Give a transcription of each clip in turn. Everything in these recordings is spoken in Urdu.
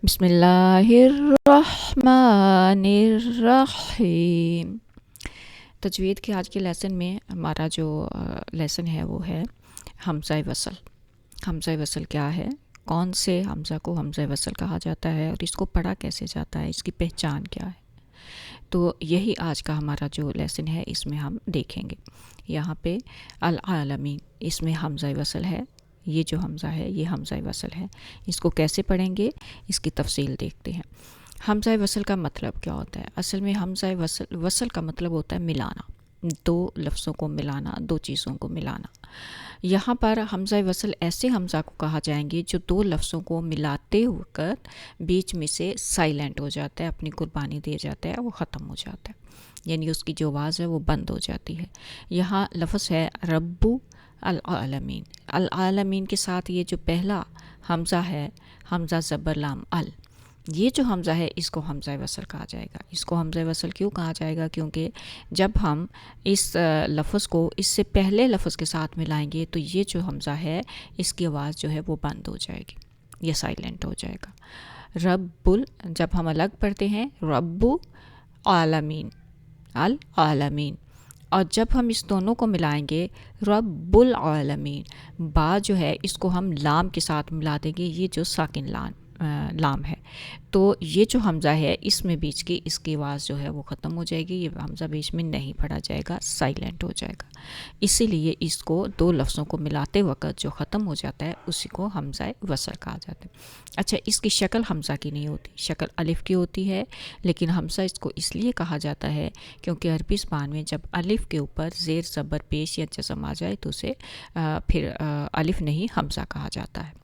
بسم اللہ الرحمن الرحیم۔ تجوید کے آج کے لیسن میں ہمارا جو لیسن ہے وہ ہے حمزہ وصل۔ حمزہ وصل کیا ہے، کون سے حمزہ کو حمزہ وصل کہا جاتا ہے اور اس کو پڑھا کیسے جاتا ہے، اس کی پہچان کیا ہے، تو یہی آج کا ہمارا جو لیسن ہے اس میں ہم دیکھیں گے۔ یہاں پہ العالمین اس میں حمزہ وصل ہے، یہ جو حمزہ ہے یہ حمزہ وصل ہے۔ اس کو کیسے پڑھیں گے، اس کی تفصیل دیکھتے ہیں۔ حمزہ وصل کا مطلب کیا ہوتا ہے؟ اصل میں حمزہ وصل کا مطلب ہوتا ہے ملانا، دو لفظوں کو ملانا، دو چیزوں کو ملانا۔ یہاں پر حمزہ وصل ایسے حمزہ کو کہا جائیں گے جو دو لفظوں کو ملاتے وقت بیچ میں سے سائلنٹ ہو جاتا ہے، اپنی قربانی دے جاتا ہے، وہ ختم ہو جاتا ہے، یعنی اس کی جو آواز ہے وہ بند ہو جاتی ہے۔ یہاں لفظ ہے رب العالمین۔ العالمین کے ساتھ یہ جو پہلا حمزہ ہے، حمزہ زبر لام ال، یہ جو حمزہ ہے اس کو حمزہ وصل کہا جائے گا۔ اس کو حمزہ وصل کیوں کہا جائے گا؟ کیونکہ جب ہم اس لفظ کو اس سے پہلے لفظ کے ساتھ ملائیں گے تو یہ جو حمزہ ہے اس کی آواز جو ہے وہ بند ہو جائے گی، یہ سائلنٹ ہو جائے گا۔ جب ہم الگ پڑھتے ہیں رب عالمین، العالمین، اور جب ہم اس دونوں کو ملائیں گے رب العالمین، با جو ہے اس کو ہم لام کے ساتھ ملا دیں گے، یہ جو ساکن لام ہے، تو یہ جو حمزہ ہے اس میں بیچ کی اس کی آواز جو ہے وہ ختم ہو جائے گی، یہ حمزہ بیچ میں نہیں پڑھا جائے گا، سائلنٹ ہو جائے گا۔ اسی لیے اس کو دو لفظوں کو ملاتے وقت جو ختم ہو جاتا ہے اسی کو حمزہ وصل کہا جاتا ہے۔ اچھا، اس کی شکل حمزہ کی نہیں ہوتی، شکل الف کی ہوتی ہے، لیکن حمزہ اس کو اس لیے کہا جاتا ہے کیونکہ عربی زبان میں جب الف کے اوپر زیر زبر پیش یا جزم آ جائے تو اسے پھر الف نہیں حمزہ کہا جاتا ہے۔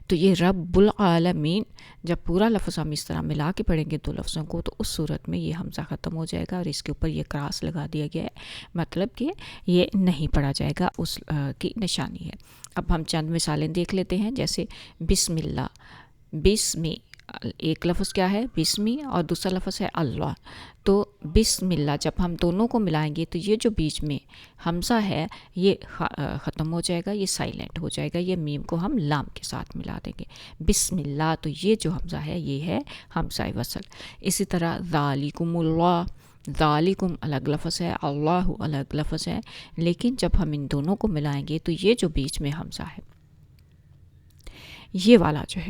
تو یہ رب العالمین جب پورا لفظ ہم اس طرح ملا کے پڑھیں گے دو لفظوں کو تو اس صورت میں یہ حمزہ ختم ہو جائے گا اور اس کے اوپر یہ کراس لگا دیا گیا ہے، مطلب کہ یہ نہیں پڑھا جائے گا، اس کی نشانی ہے۔ اب ہم چند مثالیں دیکھ لیتے ہیں، جیسے بسم اللہ، بسمی، ایک لفظ کیا ہے بسمی اور دوسرا لفظ ہے اللہ، تو بسم اللہ جب ہم دونوں کو ملائیں گے تو یہ جو بیچ میں حمزہ ہے یہ ختم ہو جائے گا، یہ سائلنٹ ہو جائے گا، یہ میم کو ہم لام کے ساتھ ملا دیں گے، بسم اللہ، تو یہ جو حمزہ ہے یہ ہے حمزہ وصل۔ اسی طرح ذالکم اللہ، ذالکم الگ لفظ ہے، اللہ الگ لفظ ہے، لیکن جب ہم ان دونوں کو ملائیں گے تو یہ جو بیچ میں حمزہ ہے یہ والا جو ہے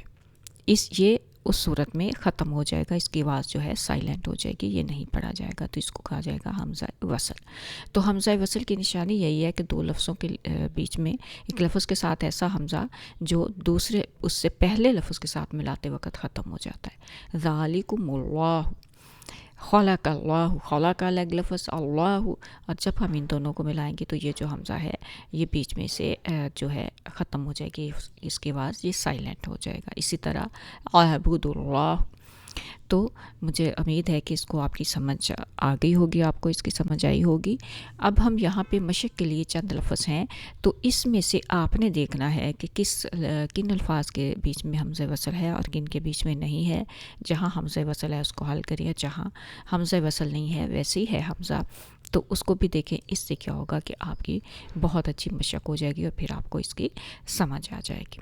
یہ اس صورت میں ختم ہو جائے گا، اس کی آواز جو ہے سائلنٹ ہو جائے گی، یہ نہیں پڑھا جائے گا، تو اس کو کہا جائے گا حمزہ وصل۔ تو حمزہ وصل کی نشانی یہی ہے کہ دو لفظوں کے بیچ میں ایک لفظ کے ساتھ ایسا حمزہ جو دوسرے اس سے پہلے لفظ کے ساتھ ملاتے وقت ختم ہو جاتا ہے۔ ذالکم اللہ، خلق اللہ، خلق الگ لفظ، اللہ، اور جب ہم ان دونوں کو ملائیں گے تو یہ جو حمزہ ہے یہ بیچ میں سے جو ہے ختم ہو جائے گی، اس کے بعد یہ سائلنٹ ہو جائے گا۔ اسی طرح اعبد اللہ، تو مجھے امید ہے کہ اس کو آپ کی سمجھ آ گئی ہوگی، آپ کو اس کی سمجھ آئی ہوگی۔ اب ہم یہاں پہ مشق کے لیے چند لفظ ہیں، تو اس میں سے آپ نے دیکھنا ہے کہ کن الفاظ کے بیچ میں حمزہ وصل ہے اور کن کے بیچ میں نہیں ہے۔ جہاں حمزہ وصل ہے اس کو حل کریے، جہاں حمزہ وصل نہیں ہے ویسے ہی ہے حمزہ تو اس کو بھی دیکھیں۔ اس سے کیا ہوگا کہ آپ کی بہت اچھی مشق ہو جائے گی اور پھر آپ کو اس کی سمجھ آ جائے گی۔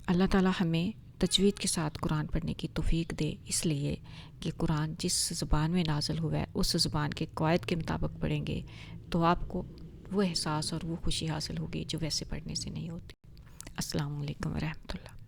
اللہ تعالی ہمیں تجوید کے ساتھ قرآن پڑھنے کی توفیق دے، اس لیے کہ قرآن جس زبان میں نازل ہوا ہے اس زبان کے قواعد کے مطابق پڑھیں گے تو آپ کو وہ احساس اور وہ خوشی حاصل ہوگی جو ویسے پڑھنے سے نہیں ہوتی۔ السلام علیکم ورحمۃ اللہ۔